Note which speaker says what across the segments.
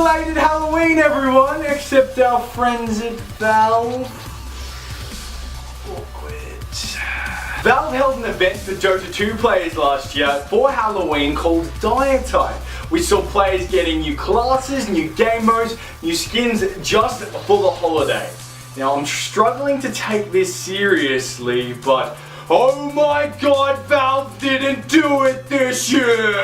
Speaker 1: belated Halloween, everyone, except our friends at Valve. Awkward. Valve held an event for Dota 2 players last year for Halloween called Diretide. We saw players getting new classes, new game modes, new skins just for the holiday. Now I'm struggling to take this seriously, but oh my god, Valve didn't do it this year!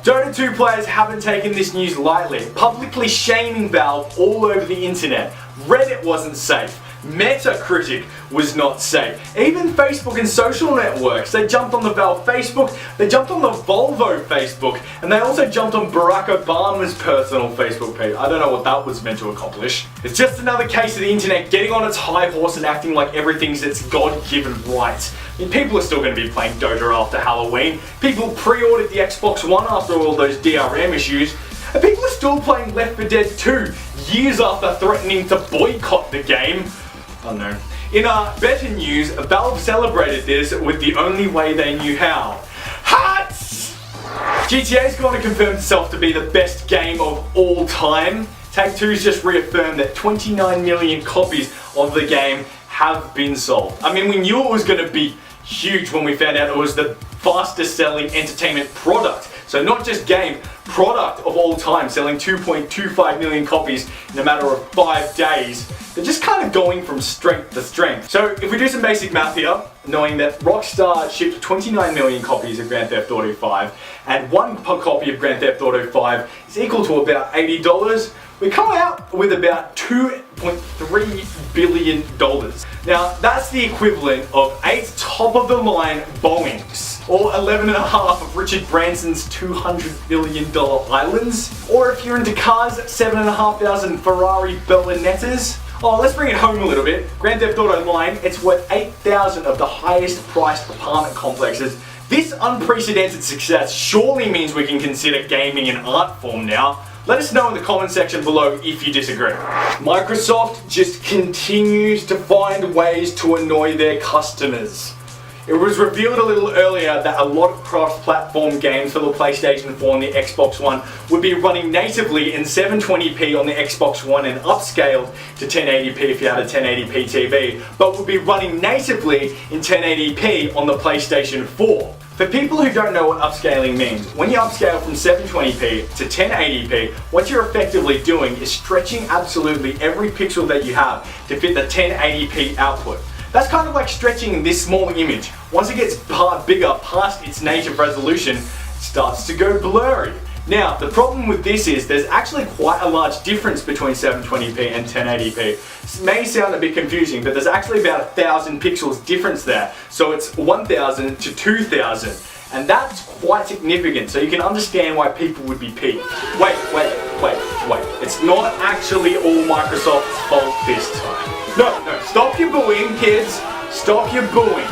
Speaker 1: Dota 2 players haven't taken this news lightly, publicly shaming Valve all over the internet. Reddit wasn't safe. Metacritic was not safe. Even Facebook and social networks, they jumped on the Valve Facebook, they jumped on the Volvo Facebook, and they also jumped on Barack Obama's personal Facebook page. I don't know what that was meant to accomplish. It's just another case of the internet getting on its high horse and acting like everything's its God-given right. I mean, people are still going to be playing Dota after Halloween. People pre-ordered the Xbox One after all those DRM issues. And people are still playing Left 4 Dead 2 years after threatening to boycott the game. Oh no. In better news, Valve celebrated this with the only way they knew how. Hats! GTA's gone to confirm itself to be the best game of all time. Take-Two's just reaffirmed that 29 million copies of the game have been sold. I mean, we knew it was going to be huge when we found out it was the fastest selling entertainment product. So not just game, product of all time, selling 2.25 million copies in a matter of 5 days. They're just kind of going from strength to strength. So if we do some basic math here, knowing that Rockstar shipped 29 million copies of Grand Theft Auto 5 and one copy of Grand Theft Auto 5 is equal to about $80, we come out with about $2.3 billion. Now that's the equivalent of 8 top-of-the-line Boeings, or 11.5 of Richard Branson's $200 million islands, or if you're into cars, 7,500 Ferrari Berlinettas. Oh, let's bring it home a little bit. Grand Theft Auto Online, it's worth 8,000 of the highest priced apartment complexes. This unprecedented success surely means we can consider gaming an art form now. Let us know in the comment section below if you disagree. Microsoft just continues to find ways to annoy their customers. It was revealed a little earlier that a lot of cross-platform games for the PlayStation 4 and the Xbox One would be running natively in 720p on the Xbox One and upscaled to 1080p if you had a 1080p TV, but would be running natively in 1080p on the PlayStation 4. For people who don't know what upscaling means, when you upscale from 720p to 1080p, what you're effectively doing is stretching absolutely every pixel that you have to fit the 1080p output. That's kind of like stretching this small image. Once it gets bigger past its native resolution, it starts to go blurry. Now, the problem with this is there's actually quite a large difference between 720p and 1080p. This may sound a bit confusing, but there's actually about 1,000 pixels difference there. So it's 1,000 to 2,000. And that's quite significant, so you can understand why people would be peeved. Wait. It's not actually all Microsoft's fault this time. No, stop your booing, kids. Stop your booing.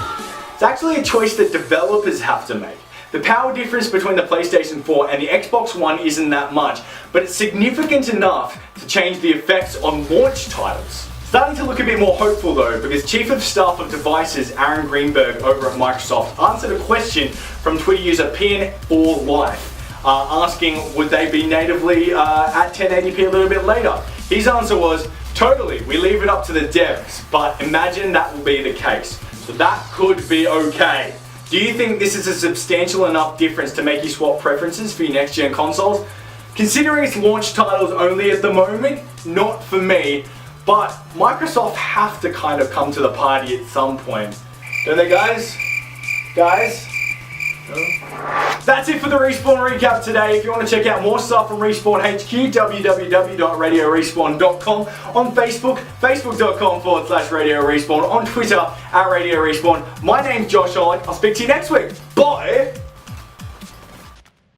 Speaker 1: It's actually a choice that developers have to make. The power difference between the PlayStation 4 and the Xbox One isn't that much, but it's significant enough to change the effects on launch titles. Starting to look a bit more hopeful though, because Chief of Staff of Devices Aaron Greenberg over at Microsoft answered a question from Twitter user PN4Life, asking would they be natively at 1080p a little bit later. His answer was, totally, we leave it up to the devs, but imagine that will be the case. So that could be okay. Do you think this is a substantial enough difference to make you swap preferences for your next gen consoles? Considering it's launch titles only at the moment, not for me, but Microsoft have to kind of come to the party at some point. Don't they, guys? Guys? No? That's it for the Respawn recap today. If you want to check out more stuff from Respawn HQ, www.radiorespawn.com. On Facebook, facebook.com/Radio Respawn. On Twitter, @Radio Respawn. My name's Josh Owen. I'll speak to you next week. Bye!